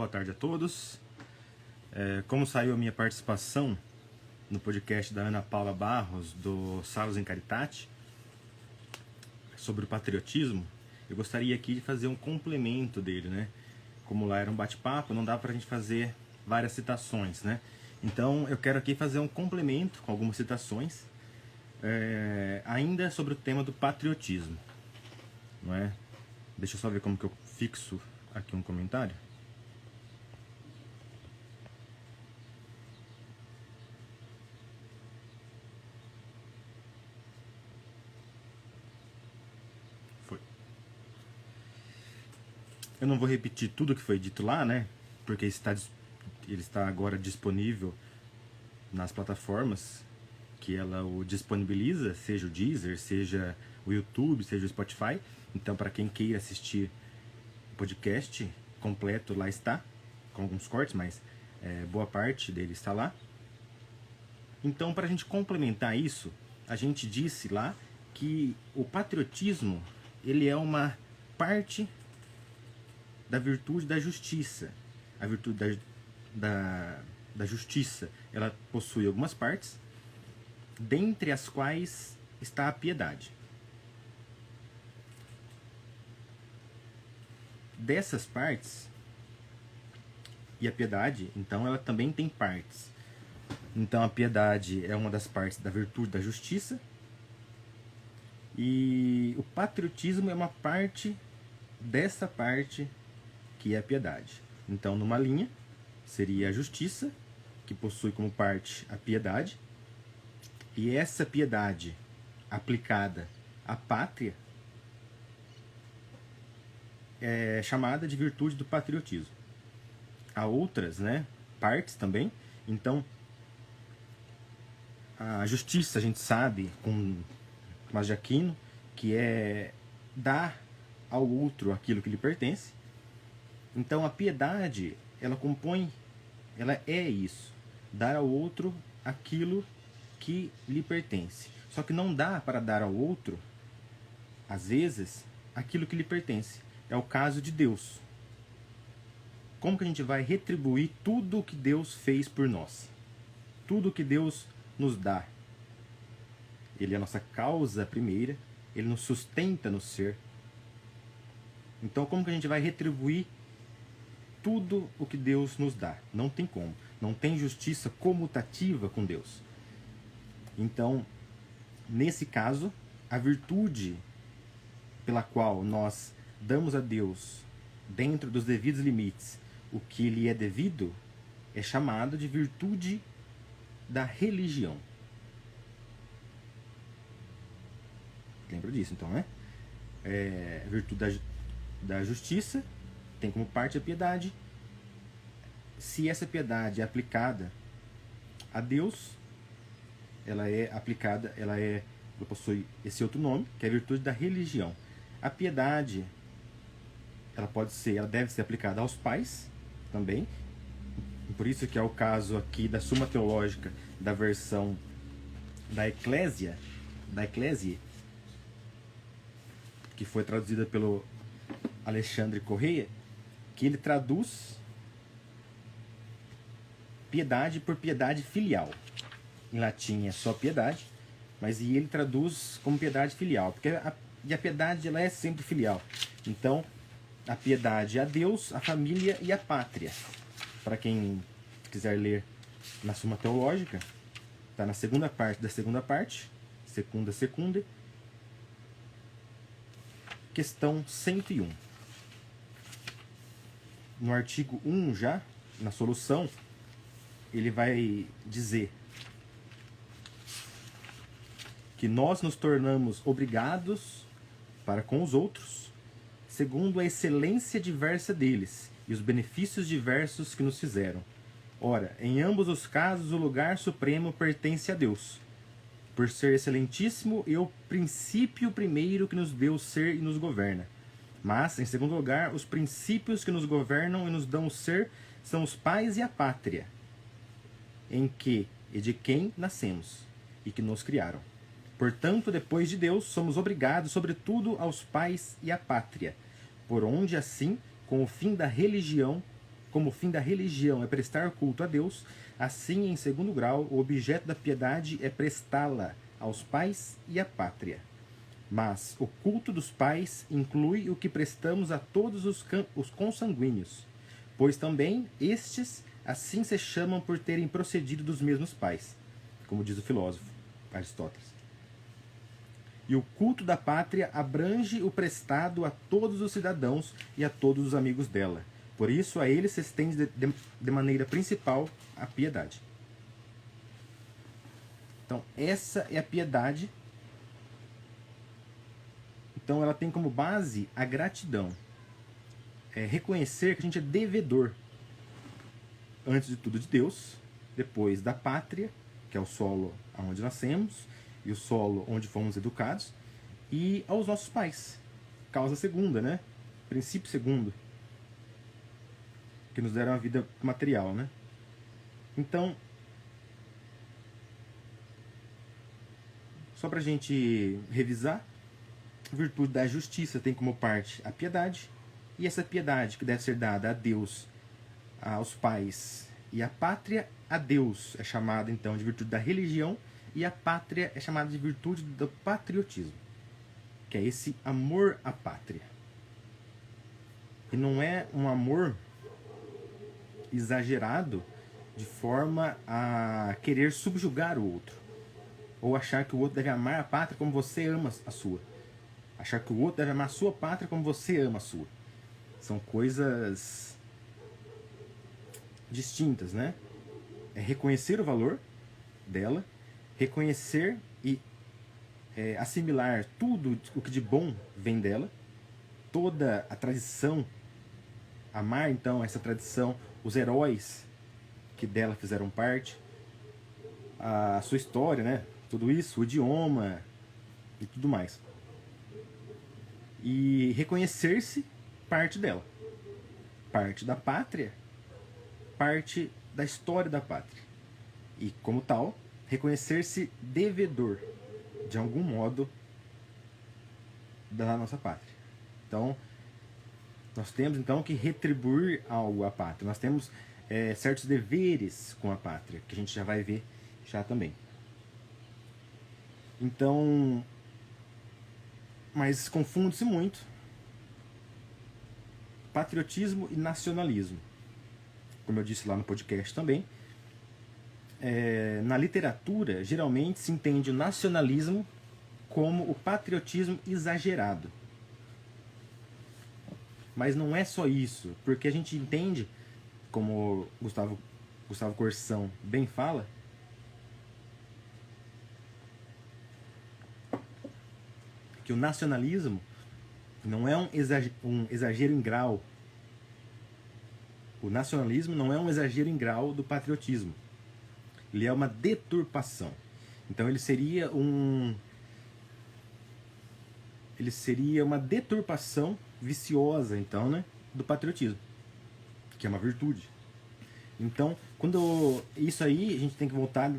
boa tarde a todos. Como saiu a minha participação no podcast da Ana Paula Barros, do Salus in Caritate, sobre o patriotismo, eu gostaria aqui de fazer um complemento dele, né? Como lá era um bate-papo, não dá pra gente fazer várias citações, né? Então eu quero aqui fazer um complemento com algumas citações, ainda sobre o tema do patriotismo, não é? Deixa eu só ver como que eu fixo aqui um comentário. Foi. Eu não vou repetir tudo que foi dito lá, né? Porque ele está agora disponível nas plataformas que ela o disponibiliza, seja o Deezer, seja o YouTube, seja o Spotify. Então, para quem queira assistir o podcast completo, lá está, com alguns cortes, mas boa parte dele está lá. Então, para a gente complementar isso, a gente disse lá que o patriotismo, ele é uma parte da virtude da justiça. A virtude da justiça, ela possui algumas partes, dentre as quais está a piedade. Dessas partes, e a piedade, então, ela também tem partes. Então, a piedade é uma das partes da virtude da justiça, e o patriotismo é uma parte dessa parte que é a piedade. Então, numa linha, seria a justiça, que possui como parte a piedade, e essa piedade aplicada à pátria é chamada de virtude do patriotismo. Há outras, né, partes também. Então, a justiça, a gente sabe, com Tomás de Aquino, que é dar ao outro aquilo que lhe pertence. Então, a piedade, ela é isso, dar ao outro aquilo que lhe pertence. Só que não dá para dar ao outro, às vezes, aquilo que lhe pertence. É o caso de Deus. Como que a gente vai retribuir tudo o que Deus fez por nós? Tudo o que Deus nos dá. Ele é a nossa causa primeira, ele nos sustenta no ser. Então, como que a gente vai retribuir tudo o que Deus nos dá? Não tem como. Não tem justiça comutativa com Deus. Então, nesse caso, a virtude pela qual nós damos a Deus, dentro dos devidos limites, o que lhe é devido, é chamado de virtude da religião. Lembra disso, então, né? Virtude da justiça tem como parte a piedade. Se essa piedade é aplicada a Deus, ela possui esse outro nome, que é a virtude da religião. A piedade, ela deve ser aplicada aos pais também. Por isso que é o caso aqui da Suma Teológica, da versão da Eclésia, que foi traduzida pelo Alexandre Correia, que ele traduz piedade por piedade filial. Em latim é só piedade, mas ele traduz como piedade filial, porque a piedade, ela é sempre filial. Então, a piedade a Deus, a família e a pátria. Para quem quiser ler na Suma Teológica, está na segunda parte da segunda parte, secunda, questão 101. No artigo 1 já, na solução, ele vai dizer que nós nos tornamos obrigados para com os outros, segundo a excelência diversa deles e os benefícios diversos que nos fizeram. Ora, em ambos os casos, o lugar supremo pertence a Deus, por ser excelentíssimo e o princípio primeiro que nos deu ser e nos governa. Mas, em segundo lugar, os princípios que nos governam e nos dão o ser são os pais e a pátria, em que e de quem nascemos e que nos criaram. Portanto, depois de Deus, somos obrigados, sobretudo, aos pais e à pátria, por onde, assim, com o fim da religião, como o fim da religião é prestar culto a Deus, assim, em segundo grau, o objeto da piedade é prestá-la aos pais e à pátria. Mas o culto dos pais inclui o que prestamos a todos os consanguíneos, pois também estes assim se chamam por terem procedido dos mesmos pais, como diz o filósofo Aristóteles. E o culto da pátria abrange o prestado a todos os cidadãos e a todos os amigos dela. Por isso, a eles se estende de maneira principal a piedade. Então, essa é a piedade. Então, ela tem como base a gratidão. É reconhecer que a gente é devedor, antes de tudo, de Deus, depois da pátria, que é o solo onde nascemos, e o solo onde fomos educados, e aos nossos pais. Causa segunda, né? Princípio segundo, que nos deram a vida material, né? Então, só pra gente revisar, a virtude da justiça tem como parte a piedade, e essa piedade que deve ser dada a Deus, aos pais e à pátria, a Deus é chamada então de virtude da religião, e a pátria é chamada de virtude do patriotismo, que é esse amor à pátria. E não é um amor exagerado de forma a querer subjugar o outro, ou achar que o outro deve amar a pátria como você ama a sua, achar que o outro deve amar a sua pátria como você ama a sua. São coisas distintas, né? É reconhecer o valor dela, reconhecer e assimilar tudo o que de bom vem dela, toda a tradição, amar então essa tradição, os heróis que dela fizeram parte, a sua história, né? Tudo isso, o idioma e tudo mais. E reconhecer-se parte dela, parte da pátria, parte da história da pátria. E, como tal, reconhecer-se devedor, de algum modo, da nossa pátria. Então, nós temos então que retribuir algo à pátria. Nós temos certos deveres com a pátria, que a gente já vai ver já também. Então, mas confunde-se muito patriotismo e nacionalismo. Como eu disse lá no podcast também, na literatura, geralmente se entende o nacionalismo como o patriotismo exagerado. Mas não é só isso, porque a gente entende, como Gustavo Corsão bem fala, que o nacionalismo não é um exagero em grau. O nacionalismo não é um exagero em grau do patriotismo. Ele é uma deturpação. Então ele seria uma deturpação viciosa, então, né, do patriotismo, que é uma virtude. Então, isso aí, a gente tem que voltar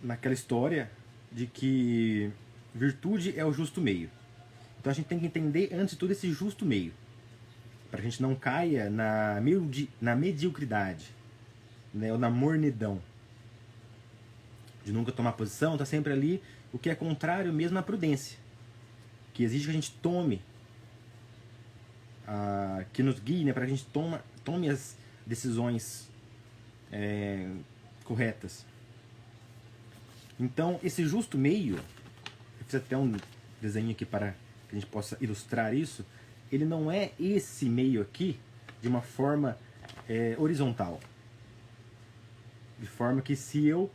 naquela história de que virtude é o justo meio. Então a gente tem que entender, antes de tudo, esse justo meio, para a gente não caia na mediocridade, né, ou na mornidão, de nunca tomar posição, tá sempre ali, o que é contrário mesmo à prudência, que exige que a gente tome, que nos guie, né, para que a gente tome as decisões corretas. Então, esse justo meio, eu fiz até um desenho aqui para que a gente possa ilustrar isso, ele não é esse meio aqui de uma forma horizontal. De forma que se eu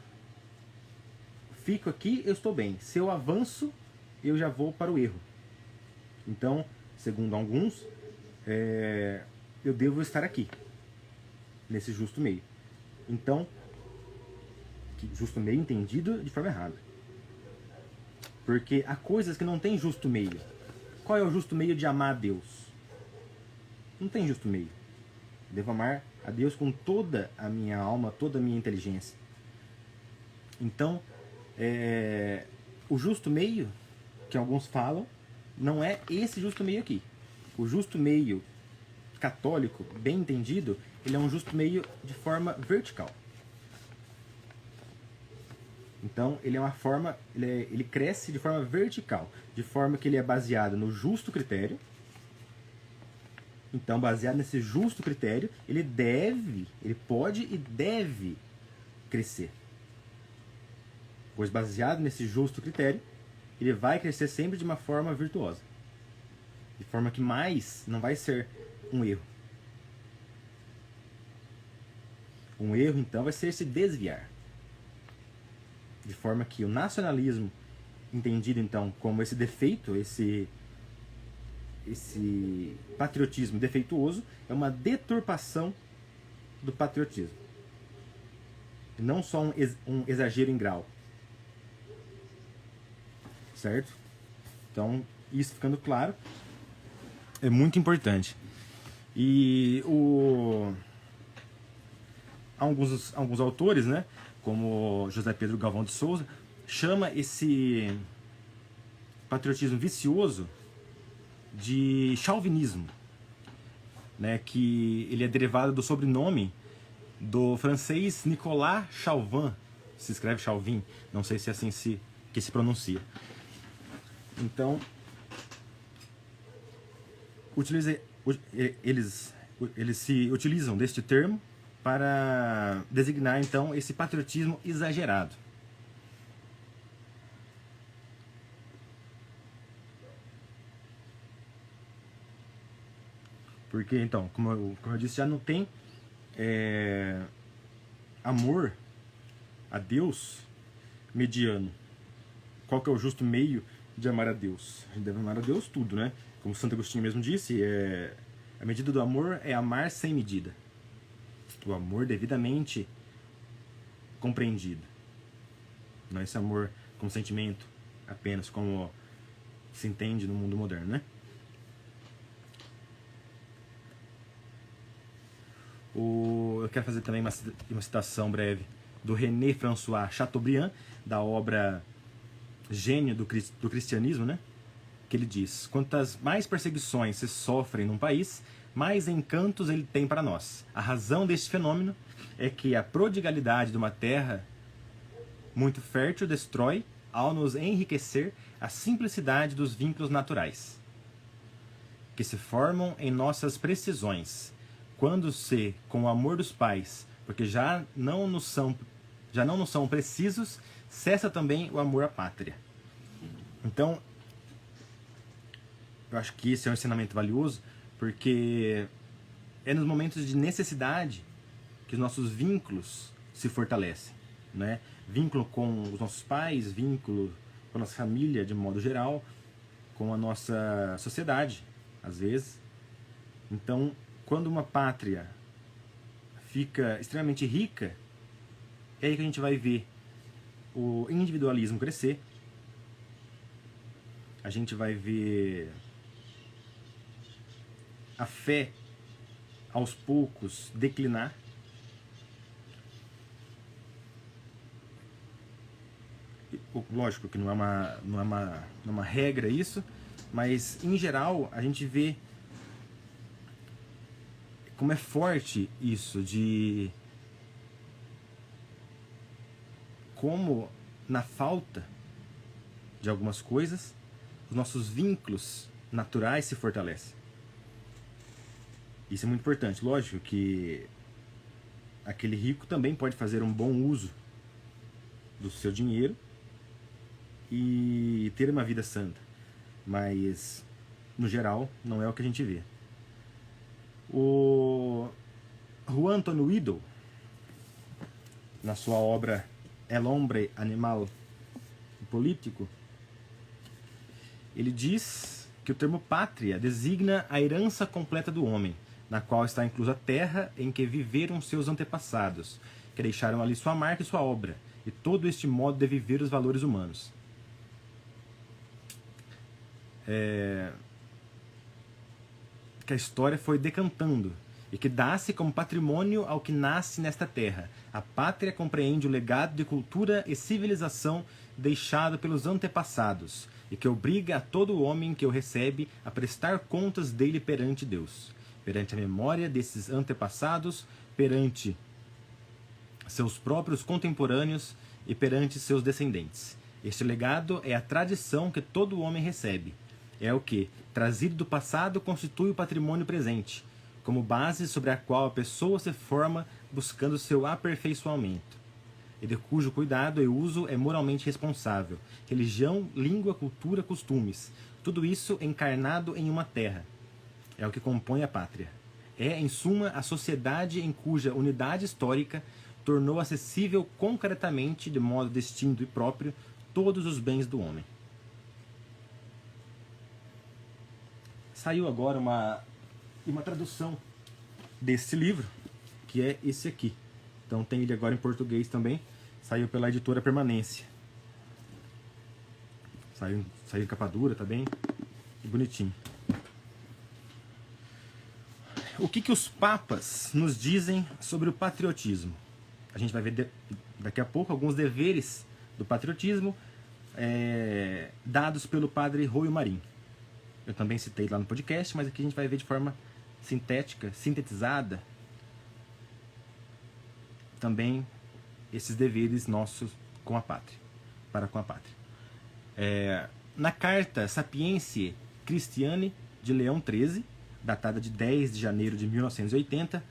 fico aqui, eu estou bem. Se eu avanço, eu já vou para o erro. Então, segundo alguns, eu devo estar aqui, nesse justo meio. Então, justo meio entendido de forma errada. Porque há coisas que não tem justo meio. Qual é o justo meio de amar a Deus? Não tem justo meio. Devo amar a Deus com toda a minha alma, toda a minha inteligência. Então, o justo meio, que alguns falam, não é esse justo meio aqui. O justo meio católico, bem entendido, ele é um justo meio de forma vertical. Então, ele é uma forma, ele cresce de forma vertical, de forma que ele é baseado no justo critério. Então, baseado nesse justo critério, ele pode e deve crescer. Pois baseado nesse justo critério, ele vai crescer sempre de uma forma virtuosa. De forma que mais não vai ser um erro. Um erro, então, vai ser se desviar. De forma que o nacionalismo, entendido, então, como esse defeito, esse patriotismo defeituoso, é uma deturpação do patriotismo. Não só um exagero em grau. Certo? Então, isso ficando claro, é muito importante. E alguns autores, né, como José Pedro Galvão de Souza, chama esse patriotismo vicioso de chauvinismo, né, que ele é derivado do sobrenome do francês Nicolas Chauvin, se escreve Chauvin, não sei se é assim que se pronuncia. Então, eles se utilizam deste termo para designar, então, esse patriotismo exagerado. Porque, então, como eu disse, já não tem amor a Deus mediano. Qual que é o justo meio de amar a Deus? A gente deve amar a Deus tudo, né? Como Santo Agostinho mesmo disse, a medida do amor é amar sem medida. O amor devidamente compreendido. Não esse amor como sentimento, apenas como se entende no mundo moderno, né? Eu quero fazer também uma citação breve do René François Chateaubriand, da obra Gênio do Cristianismo, né? Que ele diz: quantas mais perseguições se sofrem num país, mais encantos ele tem para nós. A razão deste fenômeno é que a prodigalidade de uma terra muito fértil destrói, ao nos enriquecer, a simplicidade dos vínculos naturais, que se formam em nossas precisões, quando se, com o amor dos pais, porque já não nos são precisos, cessa também o amor à pátria. Então, eu acho que esse é um ensinamento valioso, porque é nos momentos de necessidade que os nossos vínculos se fortalecem, né? Vínculo com os nossos pais, vínculo com a nossa família de modo geral, com a nossa sociedade, às vezes. Então, quando uma pátria fica extremamente rica, é aí que a gente vai ver o individualismo crescer, a gente vai ver a fé aos poucos declinar. Lógico que não é uma regra isso, mas em geral a gente vê como é forte isso, de como na falta de algumas coisas os nossos vínculos naturais se fortalecem. Isso é muito importante. Lógico que aquele rico também pode fazer um bom uso do seu dinheiro e ter uma vida santa, mas no geral não é o que a gente vê. O Juan Antonio Guido, na sua obra El Hombre Animal Político, ele diz que o termo pátria designa a herança completa do homem, na qual está inclusa a terra em que viveram seus antepassados, que deixaram ali sua marca e sua obra, e todo este modo de viver os valores humanos. Que a história foi decantando, e que dá-se como patrimônio ao que nasce nesta terra. A pátria compreende o legado de cultura e civilização deixado pelos antepassados, e que obriga a todo homem que o recebe a prestar contas dele perante Deus. perante a memória desses antepassados, perante seus próprios contemporâneos e perante seus descendentes. Este legado é a tradição que todo homem recebe. É o que, trazido do passado, constitui o patrimônio presente, como base sobre a qual a pessoa se forma buscando seu aperfeiçoamento, e de cujo cuidado e uso é moralmente responsável. Religião, língua, cultura, costumes, tudo isso encarnado em uma terra. É o que compõe a pátria. É, em suma, a sociedade em cuja unidade histórica tornou acessível concretamente, de modo distinto e próprio, todos os bens do homem. Saiu agora uma tradução desse livro, que é esse aqui. Então tem ele agora em português também. Saiu pela editora Permanência. Saiu em capa dura, tá bem bonitinho. O que os papas nos dizem sobre o patriotismo? A gente vai ver daqui a pouco alguns deveres do patriotismo dados pelo padre Roio Marim. Eu também citei lá no podcast, mas aqui a gente vai ver de forma sintética, sintetizada, também esses deveres nossos com a pátria, para com a pátria. Na carta Sapientiae Christianae de Leão XIII, datada de 10 de janeiro de 1980,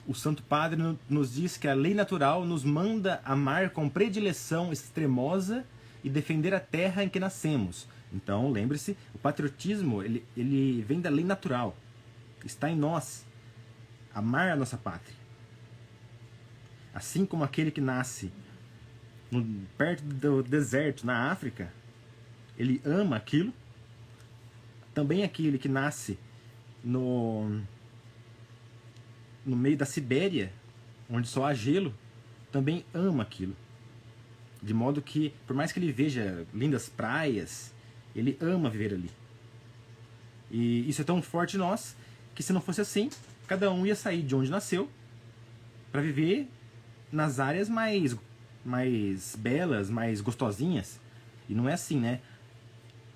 o Santo Padre nos diz que a lei natural nos manda amar com predileção extremosa e defender a terra em que nascemos. Então, lembre-se, o patriotismo ele vem da lei natural. Está em nós. Amar a nossa pátria. Assim como aquele que nasce perto do deserto, na África, ele ama aquilo. Também aquele que nasce no meio da Sibéria, onde só há gelo, também ama aquilo. De modo que, por mais que ele veja lindas praias, ele ama viver ali. E isso é tão forte em nós, que se não fosse assim, cada um ia sair de onde nasceu para viver nas áreas mais belas, mais gostosinhas. E não é assim, né?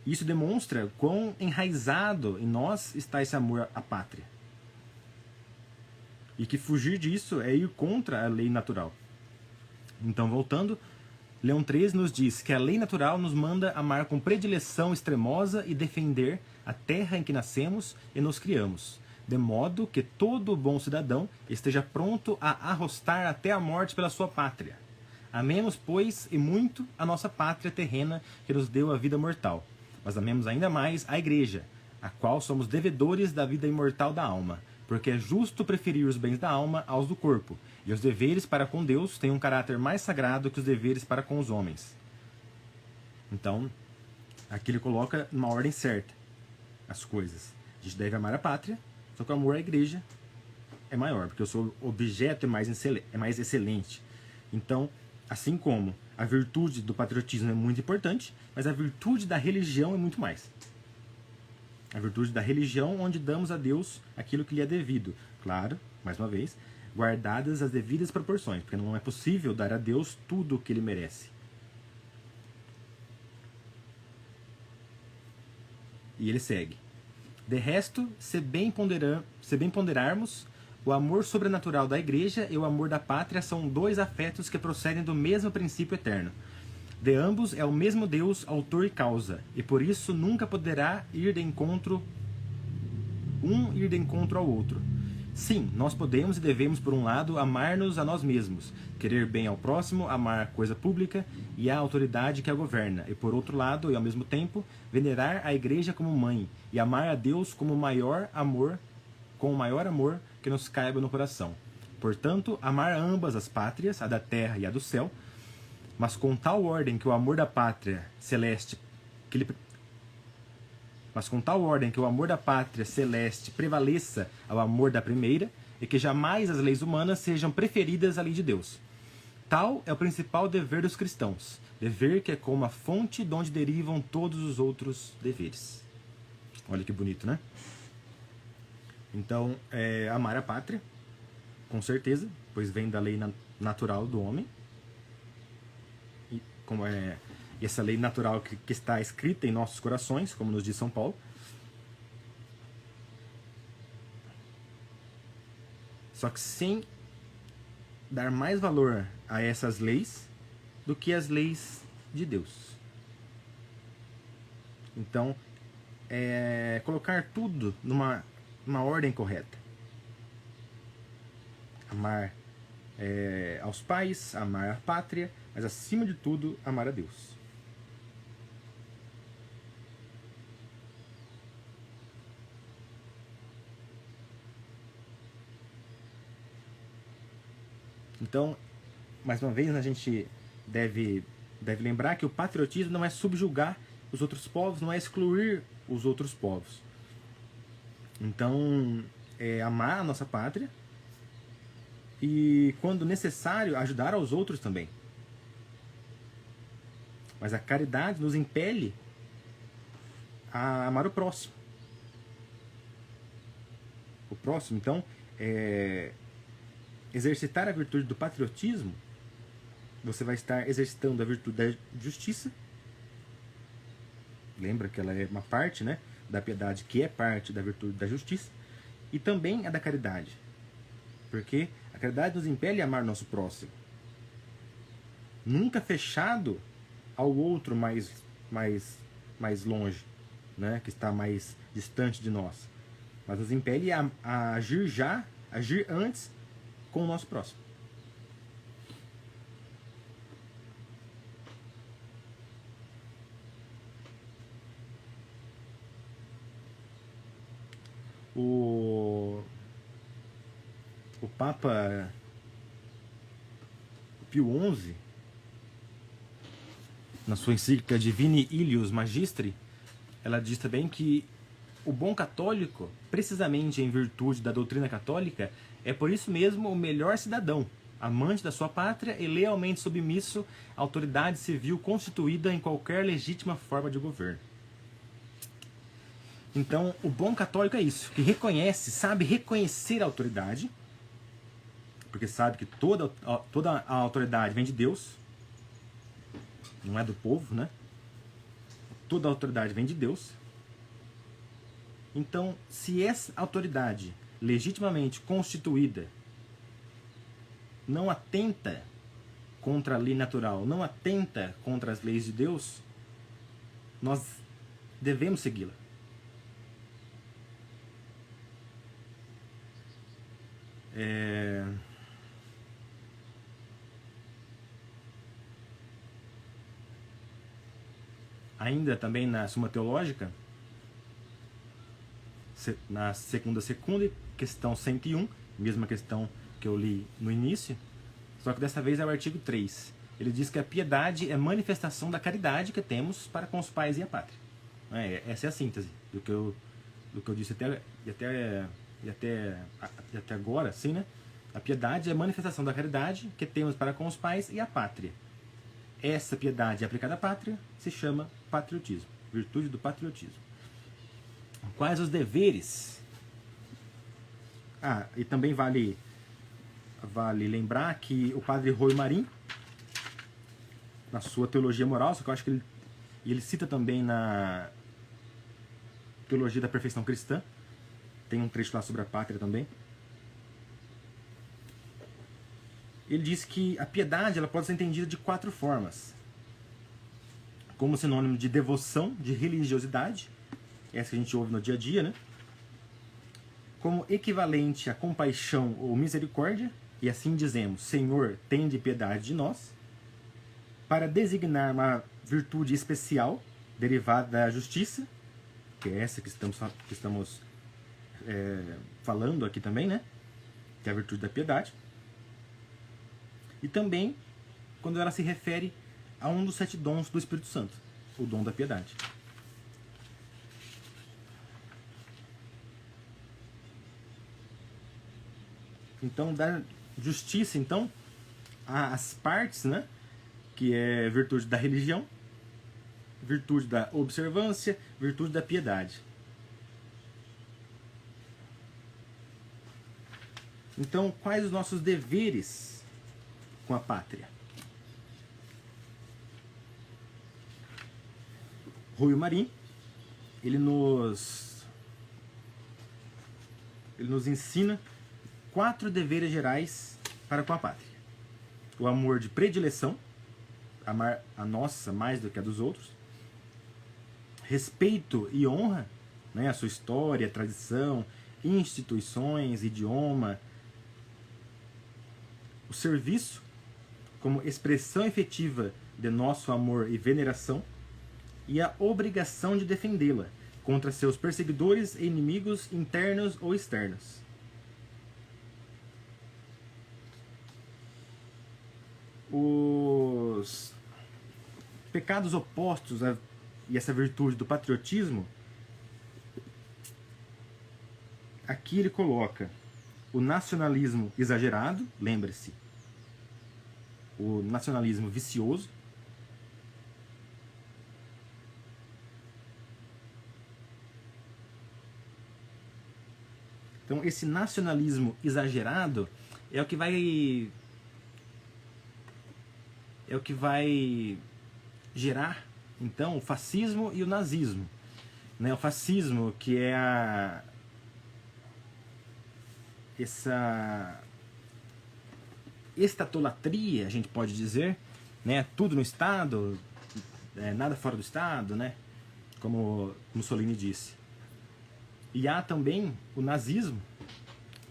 Isso demonstra quão enraizado em nós está esse amor à pátria. E que fugir disso é ir contra a lei natural. Então, voltando, Leão XIII nos diz que a lei natural nos manda amar com predileção extremosa e defender a terra em que nascemos e nos criamos, de modo que todo bom cidadão esteja pronto a arrostar até a morte pela sua pátria. Amemos, pois, e muito a nossa pátria terrena que nos deu a vida mortal, mas amemos ainda mais a Igreja, a qual somos devedores da vida imortal da alma, porque é justo preferir os bens da alma aos do corpo, e os deveres para com Deus têm um caráter mais sagrado que os deveres para com os homens. Então, aqui ele coloca numa ordem certa as coisas. A gente deve amar a pátria, só que o amor à Igreja é maior, porque o seu objeto é mais excelente. Então, assim como a virtude do patriotismo é muito importante, mas a virtude da religião é muito mais. A virtude da religião, onde damos a Deus aquilo que lhe é devido. Claro, mais uma vez, guardadas as devidas proporções, porque não é possível dar a Deus tudo o que ele merece. E ele segue. De resto, se bem ponderarmos, o amor sobrenatural da Igreja e o amor da pátria são dois afetos que procedem do mesmo princípio eterno. De ambos é o mesmo Deus, autor e causa, e por isso nunca poderá ir de encontro ao outro. Sim, nós podemos e devemos, por um lado, amar-nos a nós mesmos, querer bem ao próximo, amar a coisa pública e a autoridade que a governa, e por outro lado, e ao mesmo tempo, venerar a Igreja como mãe, e amar a Deus com o maior amor que nos caiba no coração. Portanto, amar ambas as pátrias, a da terra e a do céu, mas com tal ordem que o amor da pátria celeste prevaleça ao amor da primeira e que jamais as leis humanas sejam preferidas à lei de Deus. Tal é o principal dever dos cristãos, dever que é como a fonte de onde derivam todos os outros deveres. Olha que bonito, né? Então, amar a pátria, com certeza, pois vem da lei natural do homem. E essa lei natural que está escrita em nossos corações, como nos diz São Paulo. Só que sem dar mais valor a essas leis do que as leis de Deus. Então, colocar tudo numa ordem correta. Amar aos pais, amar a pátria, mas acima de tudo, amar a Deus. Então, mais uma vez, a gente deve lembrar que o patriotismo não é subjugar os outros povos, não é excluir os outros povos. Então, é amar a nossa pátria e, quando necessário, ajudar aos outros também. Mas a caridade nos impele a amar o próximo. O próximo, então, exercitar a virtude do patriotismo, você vai estar exercitando a virtude da justiça. Lembra que ela é uma parte, né, da piedade, que é parte da virtude da justiça, e também a da caridade, porque a caridade nos impele a amar nosso próximo, nunca fechado ao outro mais longe, né, que está mais distante de nós, mas nos impele a agir antes com o nosso próximo. O Papa Pio XI, na sua encíclica Divini Ilius Magistri, ela diz também que o bom católico, precisamente em virtude da doutrina católica, é por isso mesmo o melhor cidadão, amante da sua pátria e lealmente submisso à autoridade civil constituída em qualquer legítima forma de governo. Então, o bom católico é isso, que sabe reconhecer a autoridade, porque sabe que toda a autoridade vem de Deus, não é do povo, né? Toda a autoridade vem de Deus. Então, se essa autoridade legitimamente constituída não atenta contra a lei natural, não atenta contra as leis de Deus, nós devemos segui-la. Ainda também na Suma Teológica, na segunda, questão 101, mesma questão que eu li no início, só que dessa vez é o artigo 3. Ele diz que a piedade é manifestação da caridade que temos para com os pais e a pátria. Essa é a síntese do que eu disse até agora, assim, né? A piedade é a manifestação da caridade que temos para com os pais e a pátria. Essa piedade aplicada à pátria se chama patriotismo, virtude do patriotismo. Quais os deveres? E também vale lembrar que o padre Rui Marim, na sua Teologia Moral, só que eu acho que ele cita também na Teologia da Perfeição Cristã, tem um trecho lá sobre a pátria também. Ele diz que a piedade ela pode ser entendida de 4 formas. Como sinônimo de devoção, de religiosidade, essa que a gente ouve no dia a dia, né? Como equivalente a compaixão ou misericórdia, e assim dizemos, Senhor, tende piedade de nós, para designar uma virtude especial, derivada da justiça, que é essa que estamos falando aqui também, né? Que é a virtude da piedade. E também quando ela se refere a um dos 7 dons do Espírito Santo, o dom da piedade. Então, da justiça, então, as partes, né? Que é virtude da religião, virtude da observância, virtude da piedade. Então, quais os nossos deveres com a pátria? Rui Marim, ele nos ensina 4 deveres gerais para com a pátria: o amor de predileção, amar a nossa mais do que a dos outros; respeito e honra, né, a sua história, tradição, instituições, idioma; o serviço como expressão efetiva de nosso amor e veneração; e a obrigação de defendê-la contra seus perseguidores e inimigos internos ou externos. Os pecados opostos e essa virtude do patriotismo, aqui ele coloca o nacionalismo exagerado, lembre-se, o nacionalismo vicioso, então esse nacionalismo exagerado é o que vai gerar então o fascismo e o nazismo, né? O fascismo, que é essa estatolatria, a gente pode dizer, né? Tudo no Estado, nada fora do Estado, né? Como Mussolini disse. E há também o nazismo,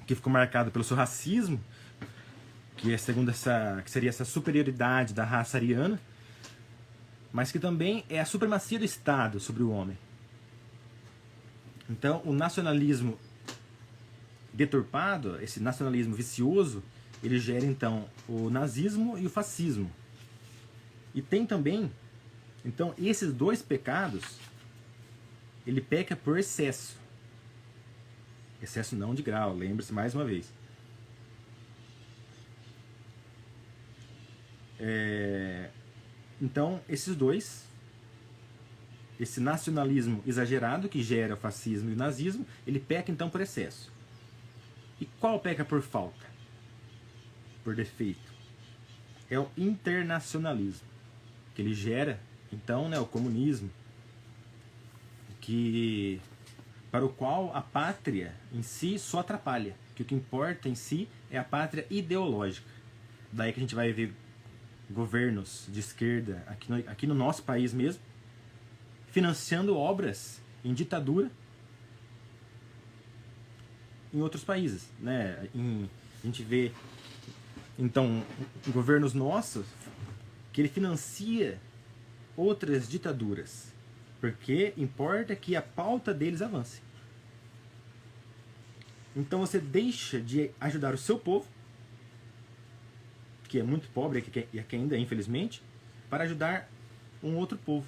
que ficou marcado pelo seu racismo, que é segundo que seria essa superioridade da raça ariana, mas que também é a supremacia do Estado sobre o homem. Então, o nacionalismo deturpado, esse nacionalismo vicioso, ele gera então o nazismo e o fascismo. E tem também, então, esses dois pecados, ele peca por excesso. Excesso não de grau, lembre-se mais uma vez. Então, esses dois, esse nacionalismo exagerado que gera o fascismo e o nazismo, ele peca então por excesso. E qual peca por falta? Por defeito? É o internacionalismo, que ele gera então, né, o comunismo, para o qual a pátria em si só atrapalha, que o que importa em si é a pátria ideológica. Daí que a gente vai ver governos de esquerda aqui no nosso país mesmo financiando obras em ditadura em outros países, né? A gente vê então governos nossos que ele financia outras ditaduras, porque importa que a pauta deles avance. Então você deixa de ajudar o seu povo, que é muito pobre e que ainda é, infelizmente, para ajudar um outro povo,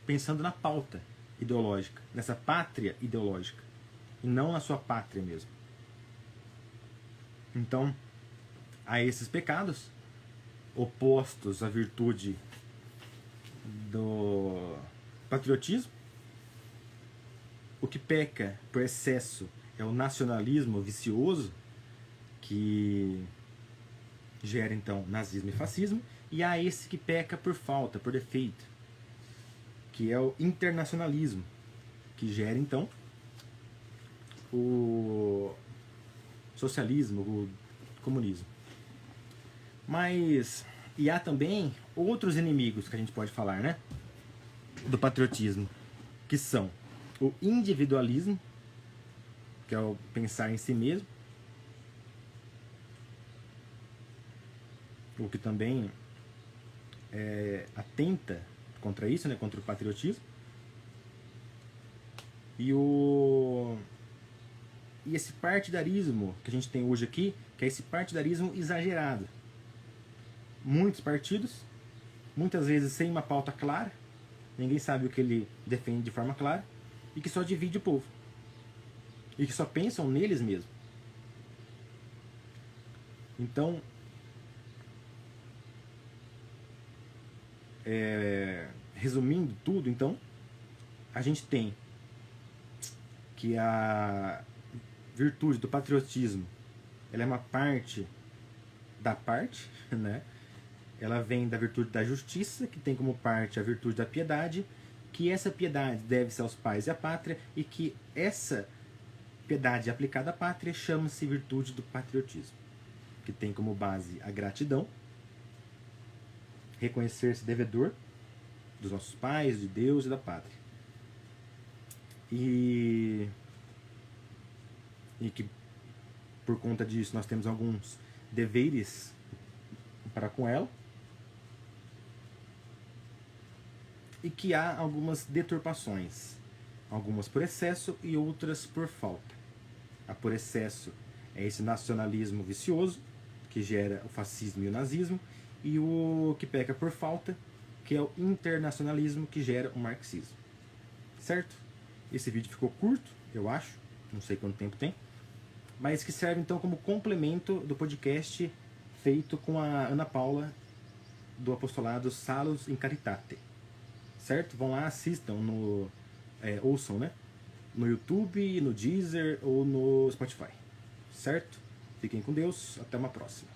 pensando na pauta ideológica, nessa pátria ideológica, e não na sua pátria mesmo. Então, há esses pecados opostos à virtude do patriotismo. O que peca por excesso é o nacionalismo vicioso, que gera então nazismo e fascismo, e há esse que peca por falta, por defeito, que é o internacionalismo, que gera então o socialismo, o comunismo. Mas e há também outros inimigos que a gente pode falar, né, do patriotismo, que são o individualismo, que é o pensar em si mesmo, o que também atenta contra isso, né, contra o patriotismo, e esse partidarismo que a gente tem hoje aqui, que é esse partidarismo exagerado. Muitos partidos, muitas vezes sem uma pauta clara, ninguém sabe o que ele defende de forma clara, e que só divide o povo, e que só pensam neles mesmos. Então, resumindo tudo, então, a gente tem que a virtude do patriotismo, ela é uma parte da parte, né? Ela vem da virtude da justiça, que tem como parte a virtude da piedade, que essa piedade deve-se aos pais e à pátria, e que essa Piedade aplicada à pátria chama-se virtude do patriotismo, que tem como base a gratidão, reconhecer-se devedor dos nossos pais, de Deus e da pátria. E que por conta disso nós temos alguns deveres para com ela, e que há algumas deturpações, algumas por excesso e outras por falta. A por excesso é esse nacionalismo vicioso, que gera o fascismo e o nazismo, e o que peca por falta, que é o internacionalismo, que gera o marxismo. Certo? Esse vídeo ficou curto, eu acho, não sei quanto tempo tem, mas que serve então como complemento do podcast feito com a Ana Paula, do apostolado Salus in Caritate. Certo? Vão lá, assistam, ouçam, né? No YouTube, no Deezer ou no Spotify. Certo? Fiquem com Deus, até uma próxima.